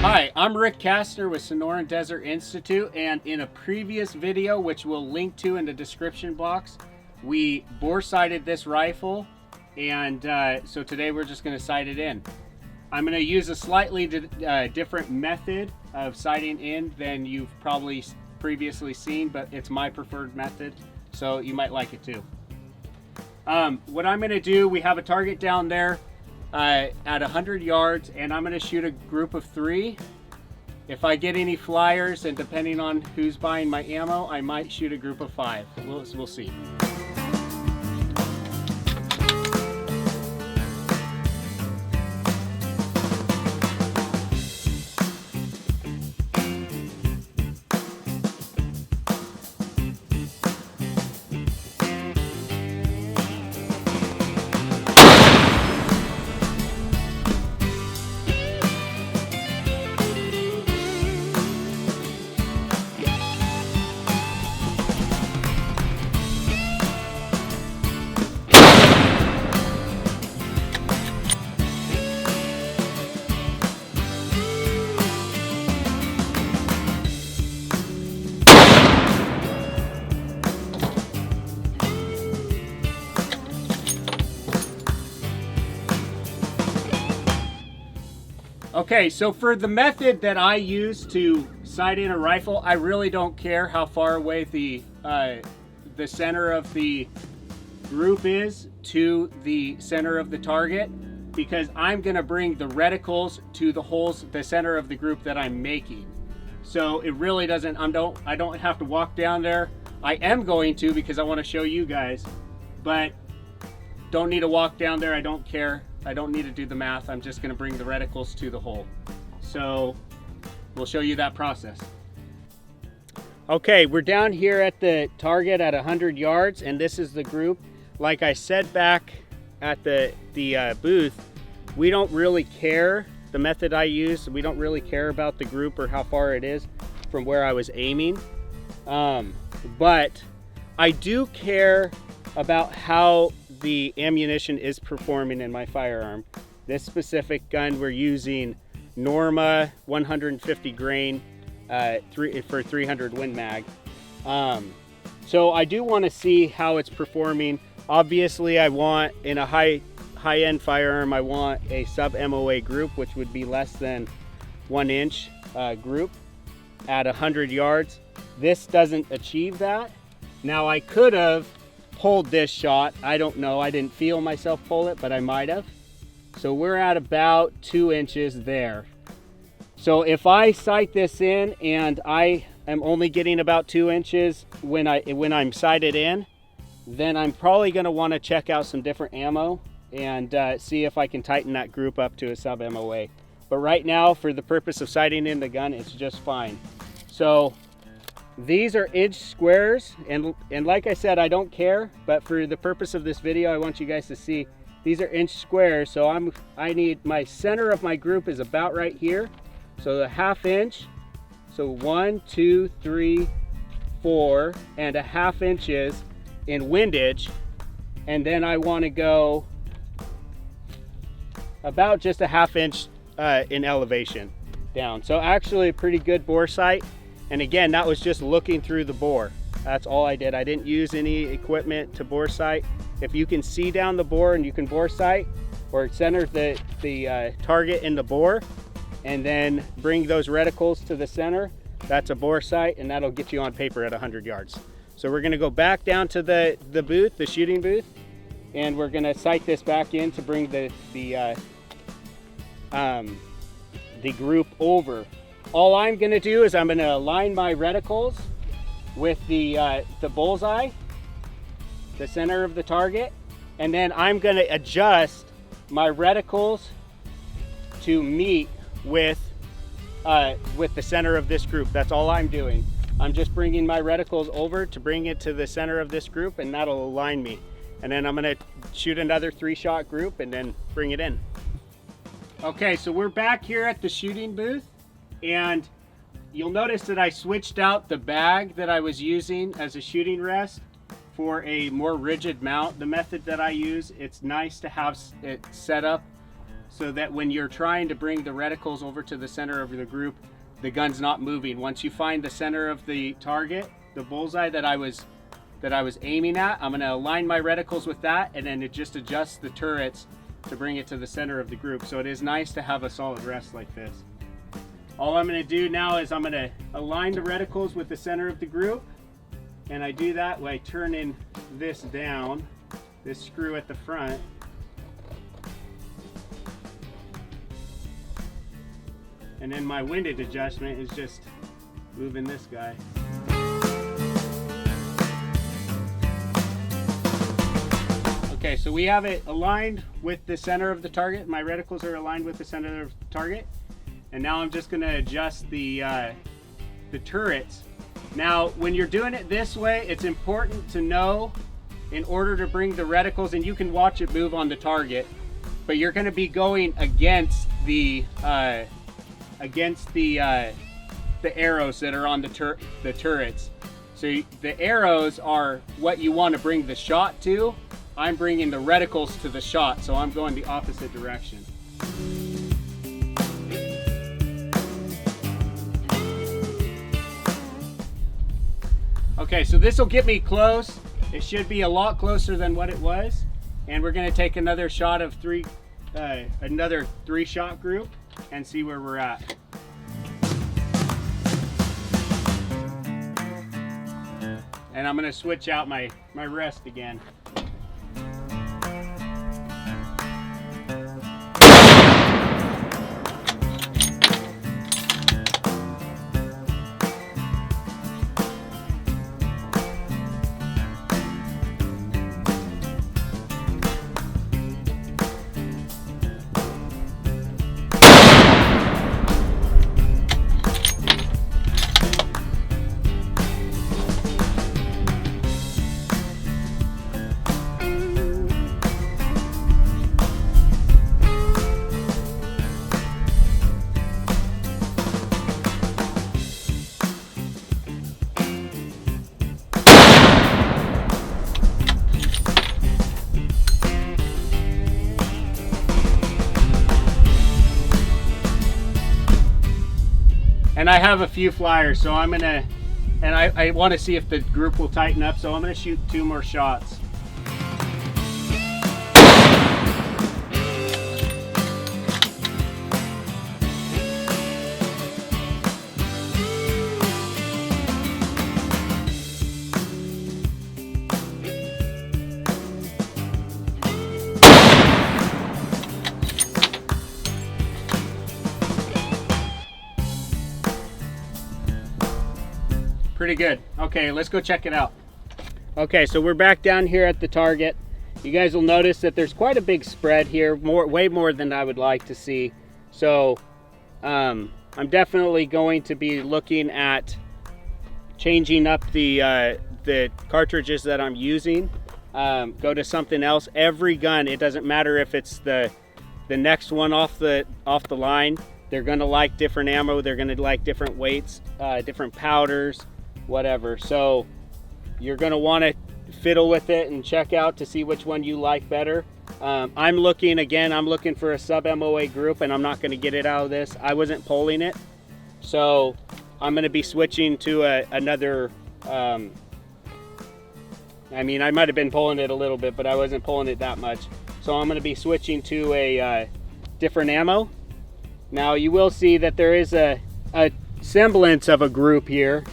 Hi, I'm Rick Kastner with Sonoran Desert Institute, and in a previous video, which we'll link to in the description box, we bore sighted this rifle, and so today we're just going to sight it in. I'm going to use a slightly different method of sighting in than you've probably previously seen, but it's my preferred method, so you might like it too. What I'm going to do, we have a target down there at 100 yards, and I'm going to shoot a group of 3. If I get any flyers, and depending on who's buying my ammo, I might shoot a group of 5. We'll see. Okay, so for the method that I use to sight in a rifle, I really don't care how far away the center of the group is to the center of the target, because I'm gonna bring the reticles to the holes, the center of the group that I'm making. So it really doesn't, I don't have to walk down there. I am going to, because I want to show you guys, but don't need to walk down there. I don't care. I don't need to do the math. I'm just going to bring the reticles to the hole. So we'll show you that process. Okay, we're down here at the target at 100 yards, and this is the group. Like I said back at the booth, we don't really care the method I use. We don't really care about the group or how far it is from where I was aiming. But I do care about how the ammunition is performing in my firearm. This specific gun, we're using Norma 150 grain for 300 Win Mag. So I do want to see how it's performing. Obviously, I want, in a high-end firearm, I want a sub-MOA group, which would be less than 1 inch group at 100 yards. This doesn't achieve that. Now, I could have pulled this shot. I don't know. I didn't feel myself pull it, but I might have. So we're at about 2 inches there. So if I sight this in and I am only getting about 2 inches when I'm sighted in, then I'm probably going to want to check out some different ammo and see if I can tighten that group up to a sub MOA. But right now, for the purpose of sighting in the gun, it's just fine. So these are inch squares, and like I said, I don't care, but for the purpose of this video, I want you guys to see these are inch squares. So I need, my center of my group is about right here. So the 1/2 inch. So 1, 2, 3, 4, and 1/2 inches in windage, and then I want to go about just 1/2 inch in elevation down. So actually a pretty good bore sight. And again, that was just looking through the bore. That's all I did. I didn't use any equipment to bore sight. If you can see down the bore and you can bore sight, or center the target in the bore, and then bring those reticles to the center, that's a bore sight, and that'll get you on paper at 100 yards. So we're gonna go back down to the booth, the shooting booth, and we're gonna sight this back in to bring the group over. All I'm gonna do is I'm gonna align my reticles with the bullseye, the center of the target, and then I'm gonna adjust my reticles to meet with the center of this group. That's all I'm doing. I'm just bringing my reticles over to bring it to the center of this group, and that'll align me. And then I'm gonna shoot another 3-shot group and then bring it in. Okay, so we're back here at the shooting booth, and you'll notice that I switched out the bag that I was using as a shooting rest for a more rigid mount. The method that I use, it's nice to have it set up so that when you're trying to bring the reticles over to the center of the group, the gun's not moving. Once you find the center of the target, the bullseye that I was aiming at, I'm gonna align my reticles with that, and then it just adjusts the turrets to bring it to the center of the group. So it is nice to have a solid rest like this. All I'm gonna do now is I'm gonna align the reticles with the center of the group, and I do that by turning this down, this screw at the front. And then my windage adjustment is just moving this guy. Okay, so we have it aligned with the center of the target. My reticles are aligned with the center of the target. And now I'm just gonna adjust the turrets. Now, when you're doing it this way, it's important to know, in order to bring the reticles, and you can watch it move on the target, but you're gonna be going against the arrows that are on the turrets. So the arrows are what you want to bring the shot to. I'm bringing the reticles to the shot, so I'm going the opposite direction. Okay, so this will get me close. It should be a lot closer than what it was. And we're gonna take another shot of another 3-shot group and see where we're at. And I'm gonna switch out my rest again. And I have a few flyers, so I'm gonna, and I want to see if the group will tighten up, so I'm gonna shoot 2 more shots. Pretty good. Okay, let's go check it out. Okay, so we're back down here at the target. You guys will notice that there's quite a big spread here, way more than I would like to see. So I'm definitely going to be looking at changing up the cartridges that I'm using. Go to something else. Every gun, it doesn't matter if it's the next one off the line. They're gonna like different ammo. They're gonna like different weights, different powders, whatever. So you're gonna want to fiddle with it and check out to see which one you like better. I'm looking for a sub MOA group, and I'm not going to get it out of this. I wasn't polling it, so I'm going to be switching to another. I mean, I might have been pulling it a little bit, but I wasn't pulling it that much. So I'm going to be switching to a different ammo. Now you will see that there is a semblance of a group here.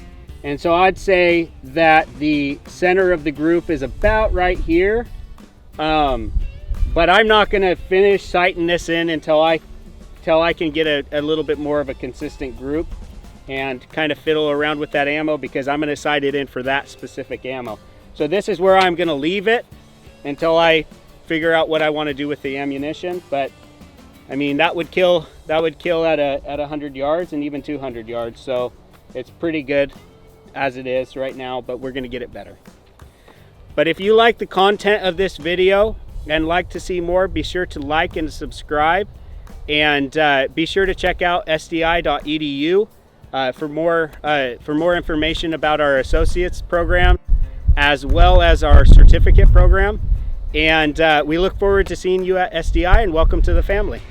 And so I'd say that the center of the group is about right here. But I'm not gonna finish sighting this in until I can get a little bit more of a consistent group and kind of fiddle around with that ammo, because I'm gonna sight it in for that specific ammo. So this is where I'm gonna leave it until I figure out what I wanna do with the ammunition. But I mean, that would kill at 100 yards and even 200 yards. So it's pretty good as it is right now, but we're gonna get it better. But if you like the content of this video and like to see more, be sure to like and subscribe, and be sure to check out sdi.edu for more information about our associates program as well as our certificate program. And we look forward to seeing you at SDI, and welcome to the family.